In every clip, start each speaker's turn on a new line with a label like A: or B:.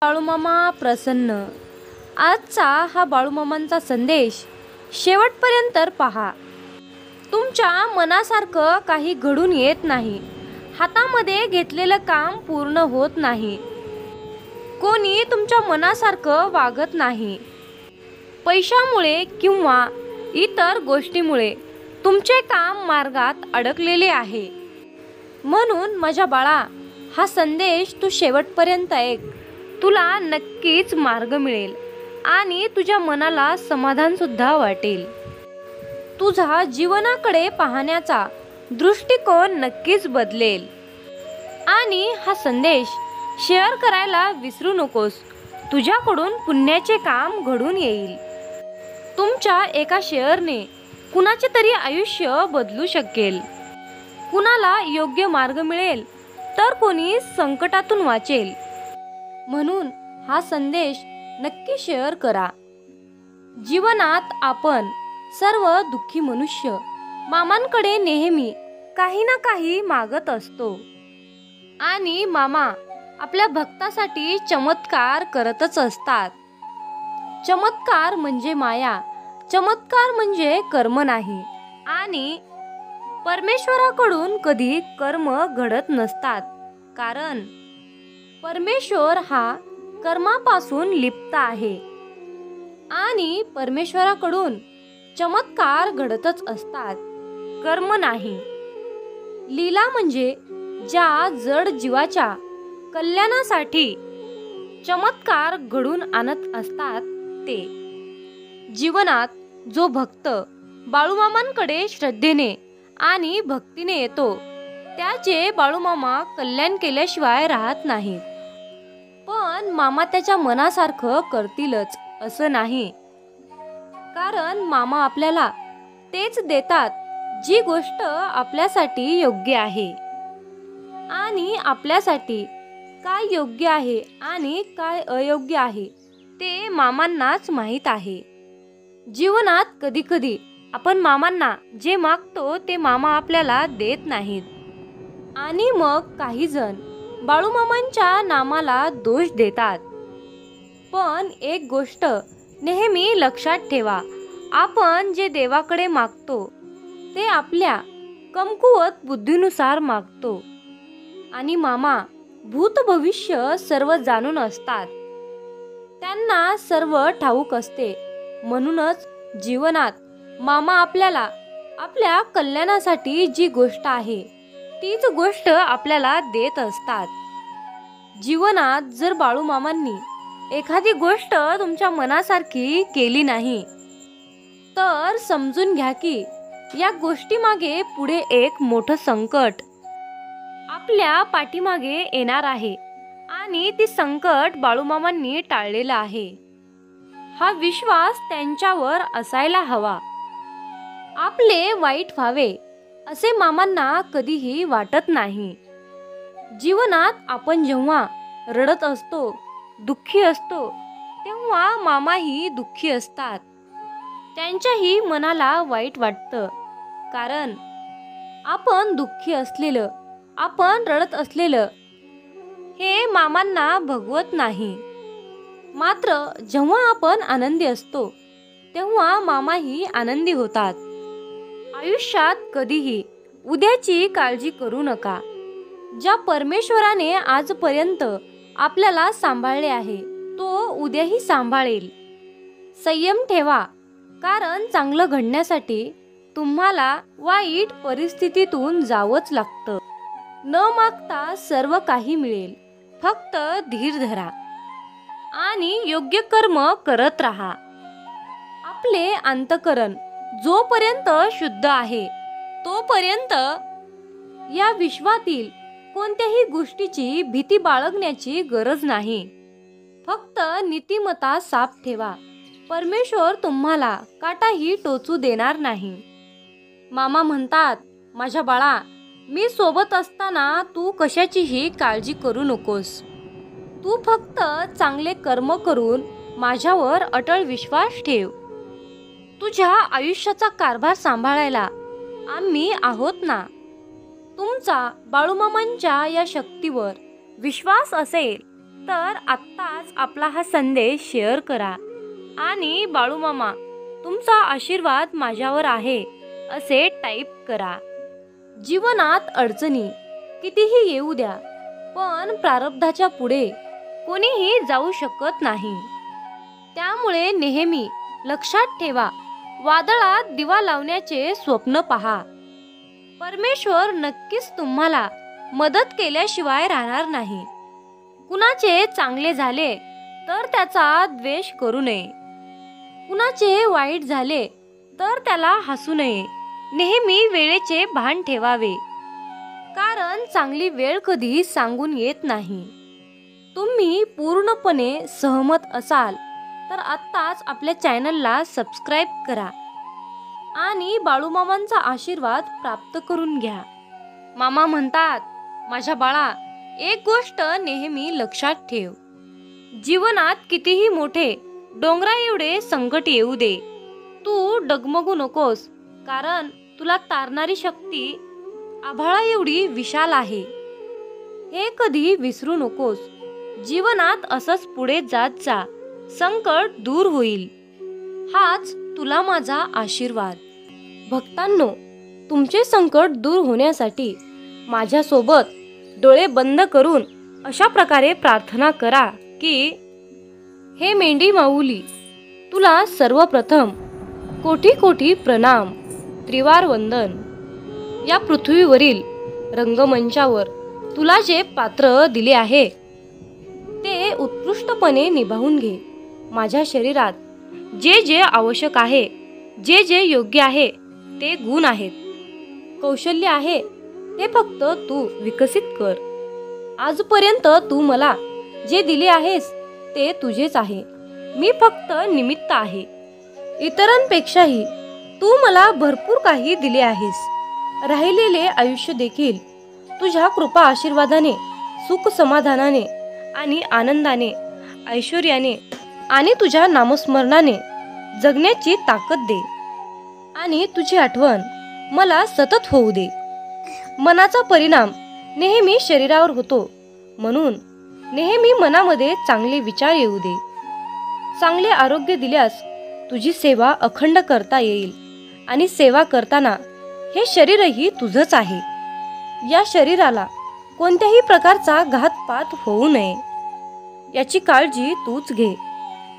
A: बाळूमामा प्रसन्न. आजचा हा बाळूमामांचा संदेश शेवटपर्यंत पहा. तुमच्या मनासारखं काही घडून येत नाही. हातामध्ये घेतलेलं काम पूर्ण होत नाही. कोणी तुमच्या मनासारखं वागत नाही. पैशामुळे किंवा इतर गोष्टीमुळे तुमचे काम मार्गात अडकलेले आहे. म्हणून माझ्या बाळा, हा संदेश तू शेवटपर्यंत ऐक. तुला नक्कीच मार्ग मिळेल आणि तुझ्या मनाला समाधान सुद्धा वाटेल. तुझा जीवनाकडे पाहण्याचा दृष्टिकोन नक्कीच बदलेल. आणि हा संदेश शेअर करायला विसरू नकोस. तुझ्याकडून पुण्याचे काम घडून येईल. तुमच्या एका शेअरने कुणाचे तरी आयुष्य बदलू शकेल. कुणाला योग्य मार्ग मिळेल तर कोणी संकटातून वाचेल. म्हणून हा संदेश नक्की शेअर करा. जीवनात आपण सर्व दुःखी मनुष्य मामांकडे नेहमी काही ना काही मागत असतो. आणि मामा आपल्या भक्तासाठी चमत्कार करतच असतात. चमत्कार म्हणजे माया. चमत्कार म्हणजे कर्म नाही. आणि परमेश्वराकडून कधी कर्म घडत नसतात. कारण परमेश्वर हा कर्मापासून लिप्त आहे. आणि परमेश्वराकडून चमत्कार घडतच असतात, कर्म नाही. लीला म्हणजे ज्या जड जीवाच्या कल्याणासाठी चमत्कार घडून आणत असतात ते. जीवनात जो भक्त बाळूमामांकडे श्रद्धेने आणि भक्तीने येतो त्याचे बाळूमामा कल्याण केल्याशिवाय राहत नाहीत. पण मामा त्याच्या मनासारखं करतीलच असं नाही. कारण मामा आपल्याला तेच देतात जी गोष्ट आपल्यासाठी योग्य आहे. आणि आपल्यासाठी काय योग्य आहे आणि काय अयोग्य आहे ते मामांनाच माहीत आहे. जीवनात कधी-कधी आपण मामांना जे मागतो ते मामा आपल्याला देत नाहीत. आणि मग काही जण बाळूमामांच्या नामाला दोष देतात. पण एक गोष्ट नेहमी लक्षात ठेवा, आपण जे देवाकडे मागतो ते आपल्या कमकुवत बुद्धीनुसार मागतो. आणि मामा भूत भविष्य सर्व जाणून असतात. त्यांना सर्व ठाऊक असते. म्हणूनच जीवनात मामा आपल्याला आपल्या कल्याणासाठी जी गोष्ट आहे तीच गोष्ट आपल्याला देत असतात. जीवनात जर बाळूमामांनी एखादी गोष्ट तुमच्या मनासारखी केली नाही तर समजून घ्या की या गोष्टीमागे पुढे एक मोठं संकट आपल्या पाठीमागे येणार आहे. आणि ती संकट बाळूमामांनी टाळलेलं आहे. हा विश्वास त्यांच्यावर असायला हवा. आपले वाईट व्हावे असे मामांना कधीही वाटत नाही. जीवनात आपण जेव्हा रडत असतो, दुःखी असतो, तेव्हा मामाही दुःखी असतात. त्यांच्याही मनाला वाईट वाटतं. कारण आपण दुःखी असलेलं, आपण रडत असलेलं हे मामांना भगवत नाही. मात्र जेव्हा आपण आनंदी असतो तेव्हा मामाही आनंदी होतात. आयुष्यात कधीही उद्याची काळजी करू नका. ज्या परमेश्वराने आजपर्यंत आपल्याला सांभाळले आहे तो उद्याही सांभाळेल. संयम ठेवा. कारण चांगलं घडण्यासाठी तुम्हाला वाईट परिस्थितीतून जावंच लागतं. न मागता सर्व काही मिळेल. फक्त धीर धरा आणि योग्य कर्म करत राहा. आपले अंतःकरण जोपर्यंत शुद्ध आहे तोपर्यंत या विश्वातील कोणत्याही गोष्टीची भीती बाळगण्याची गरज नाही. फक्त नीतिमत्ता साफ ठेवा. परमेश्वर तुम्हाला काटाही टोचू देणार नाही. मामा म्हणतात, माझ्या बाळा, मी सोबत असताना तू कशाचीही काळजी करू नकोस. तू फक्त चांगले कर्म करून माझ्यावर अटळ विश्वास ठेव. तुझ्या आयुष्याचा कारभार सांभाळायला आम्ही आहोत ना. तुमचा बाळूमामांच्या या शक्तीवर विश्वास असेल तर आत्ताच आपला हा संदेश शेअर करा आणि बाळूमामा तुमचा आशीर्वाद माझ्यावर आहे असे टाईप करा. जीवनात अडचणी कितीही येऊ द्या, पण प्रारब्धाच्या पुढे कोणीही जाऊ शकत नाही. त्यामुळे नेहमी लक्षात ठेवा, वादळात दिवा लावण्याचे स्वप्न पहा. परमेश्वर नक्कीच तुम्हाला मदत केल्याशिवाय राहणार नाही. कुणाचे चांगले झाले तर त्याचा द्वेष करू नये, कुणाचे वाईट झाले तर त्याला हसू नये. नेहमी वेळेचे भान ठेवावे, कारण चांगली वेळ कधी सांगून येत नाही. तुम्ही पूर्णपणे सहमत असाल तर आत्ताच आपल्या चॅनलला सबस्क्राईब करा आणि बाळूमामांचा आशीर्वाद प्राप्त करून घ्या. मामा म्हणतात, माझ्या बाळा, एक गोष्ट नेहमी लक्षात ठेव. जीवनात कितीही मोठे डोंगरा एवढे संकट येऊ दे, तू डगमगू नकोस, कारण तुला तारणारी शक्ती आभाळा एवढी विशाल आहे. हे कधी विसरू नकोस. जीवनात असंच पुढे जात जा, संकट दूर होईल. हाच तुला माझा आशीर्वाद. भक्तांनो, तुमचे संकट दूर होण्यासाठी माझ्यासोबत डोळे बंद करून अशा प्रकारे प्रार्थना करा की, हे मेंढी माऊली, तुला सर्वप्रथम कोटी कोटी प्रणाम, त्रिवार वंदन. या पृथ्वीवरील रंगमंचावर तुला जे पात्र दिले आहे ते उत्कृष्टपणे निभावून घे. माझ्या शरीरात जे जे आवश्यक आहे, जे जे योग्य आहे ते गुण आहेत, कौशल्य आहे, ते फक्त तू विकसित कर. आजपर्यंत तू मला जे दिले आहेस ते तुझेच आहे. मी फक्त निमित्त आहे. इतरांपेक्षाही तू मला भरपूर काही दिले आहेस. राहिलेले आयुष्य देखील तुझ्या कृपा आशीर्वादाने, सुख समाधानाने आणि आनंदाने, ऐश्वर्याने आणि तुझ्या नामस्मरणाने जगण्याची ताकद दे. आणि तुझी आठवण मला सतत होऊ दे. मनाचा परिणाम नेहमी शरीरावर होतो, म्हणून नेहमी मनामध्ये चांगले विचार येऊ दे. चांगले आरोग्य दिल्यास तुझी सेवा अखंड करता येईल आणि सेवा करताना हे शरीरही तुझंच आहे. या शरीराला कोणत्याही प्रकारचा घातपात होऊ नये याची काळजी तूच घे.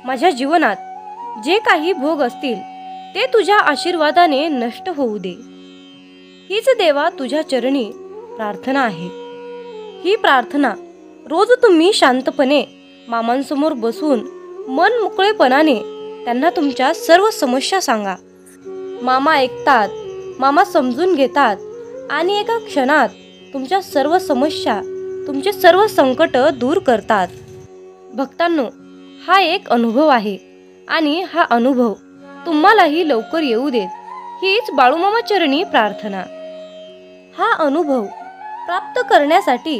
A: माझ्या जीवनात जे काही भोग असतील ते तुझ्या आशीर्वादाने नष्ट होऊ दे. हीच देवा तुझ्या चरणी प्रार्थना आहे. ही प्रार्थना रोज तुम्ही शांतपणे मामांसमोर बसून मन मोकळेपणाने त्यांना तुमच्या सर्व समस्या सांगा. मामा ऐकतात, मामा समजून घेतात आणि एका क्षणात तुमच्या सर्व समस्या, तुमचे सर्व संकट दूर करतात. भक्तांनो, हा एक अनुभव आहे आणि हा अनुभव तुम्हालाही लवकर येऊ देत. हीच बाळूमामा चरणी प्रार्थना. हा अनुभव प्राप्त करण्यासाठी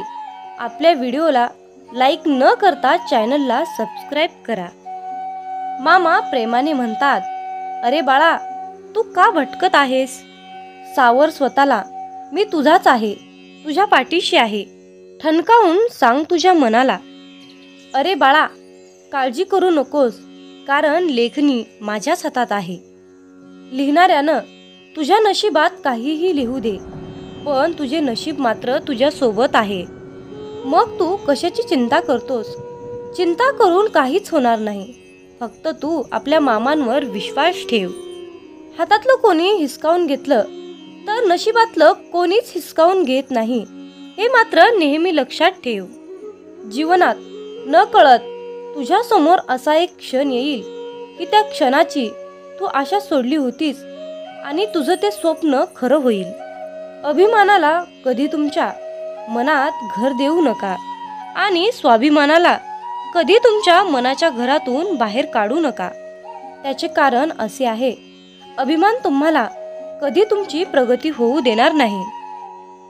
A: आपल्या व्हिडिओला लाईक न करता चॅनलला सबस्क्राईब करा. मामा प्रेमाने म्हणतात, अरे बाळा, तू का भटकत आहेस? सावर स्वतःला, मी तुझाच आहे, तुझ्या पाठीशी आहे. ठणकावून सांग तुझ्या मनाला, अरे बाळा, काळजी करू नकोस, कारण लेखणी माझ्याच हातात आहे. लिहिणाऱ्यानं तुझ्या नशिबात काहीही लिहू दे, पण तुझे नशीब मात्र तुझ्या सोबत आहे. मग तू कशाची चिंता करतोस? चिंता करून काहीच होणार नाही. फक्त तू आपल्या मामांवर विश्वास ठेव. हातातलं कोणी हिसकावून घेतलं तर नशिबातलं कोणीच हिसकावून घेत नाही, हे मात्र नेहमी लक्षात ठेव. जीवनात न कळत तुझ्या समोर असा एक क्षण येईल की त्या क्षणाची तू आशा सोडली होतीस आणि तुझं ते स्वप्न खरं होईल. अभिमानाला कधी तुमच्या मनात घर देऊ नका आणि स्वाभिमानाला कधी तुमच्या मनाच्या घरातून बाहेर काढू नका. त्याचे कारण असे आहे, अभिमान तुम्हाला कधी तुमची प्रगती होऊ देणार नाही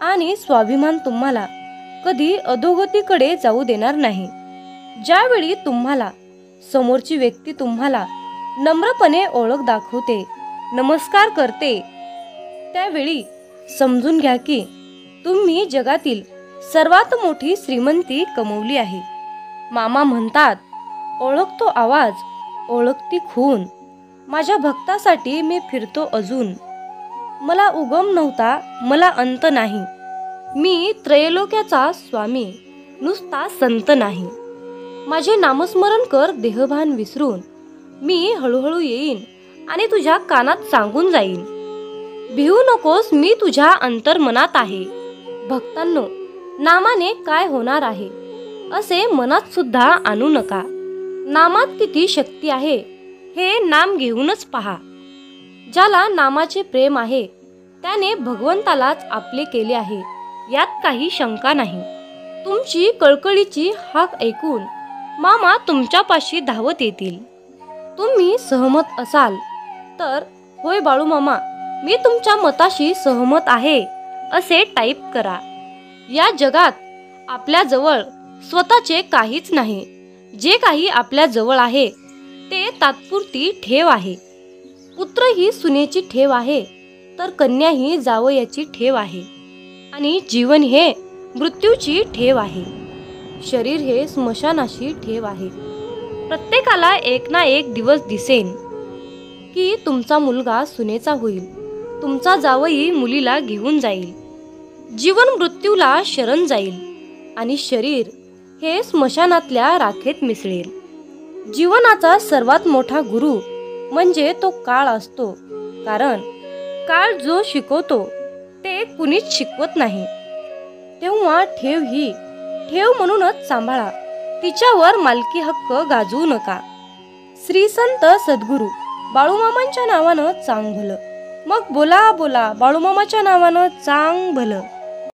A: आणि स्वाभिमान तुम्हाला कधी अधोगतीकडे जाऊ देणार नाही. ज्यावेळी तुम्हाला समोरची व्यक्ती तुम्हाला नम्रपणे ओळख दाखवते, नमस्कार करते, त्यावेळी समजून घ्या की तुम्ही जगातील सर्वात मोठी श्रीमंती कमवली आहे. मामा म्हणतात, ओळखतो आवाज, ओळखती खून, माझ्या भक्तासाठी मी फिरतो अजून. मला उगम नव्हता, मला अंत नाही, मी त्रैलोक्याचा स्वामी, नुसता संत नाही. माझे नामस्मरण कर देहभान विसरून, मी हळूहळू येईन आणि तुझ्या कानात सांगून जाईन. भिवू नकोस, मी तुझ्या अंतर्मनात आहे. भक्तांनो, नामाने काय होणार आहे असे मनात सुद्धा आणू नका. नामात किती शक्ती आहे हे नाम घेऊनच पहा. ज्याला नामाचे प्रेम आहे त्याने भगवंतालाच आपले केले आहे, यात काही शंका नाही. तुमची कळकळीची हाक ऐकून मामा तुमच्यापाशी धावत येतील. तुम्ही सहमत असाल तर होय बाळू मामा, मी तुमच्या मताशी सहमत आहे असे टाईप करा. या जगात आपल्या जवळ स्वतःचे काहीच नाही. जे काही आपल्या जवळ आहे ते तात्पुरती ठेव आहे. पुत्र ही सुनेची ठेव आहे, तर कन्या ही जावयाची ठेव आहे, आणि जीवन हे मृत्यूची ठेव आहे. शरीर हे स्मशानाशी ठेव आहे. प्रत्येकाला एक ना एक दिवस दिसेन की तुमचा मुलगा सुनेचा होईल, तुमचा जावई मुलीला घेऊन जाईल. जीवन मृत्यूला शरण जाईल आणि शरीर हे स्मशानातल्या राखेत मिसळेल. जीवनाचा सर्वात मोठा गुरु म्हणजे तो काळ असतो, कारण काळ जो शिकवतो ते कुणीच शिकवत नाही. तेव्हा ठेव ही ठेव म्हणूनच सांभाळा, तिच्यावर मालकी हक्क गाजवू नका. श्री संत सद्गुरू बाळूमामांच्या नावानं चांग भलं. मग बोला बोला बाळूमामाच्या नावानं चांग भलं.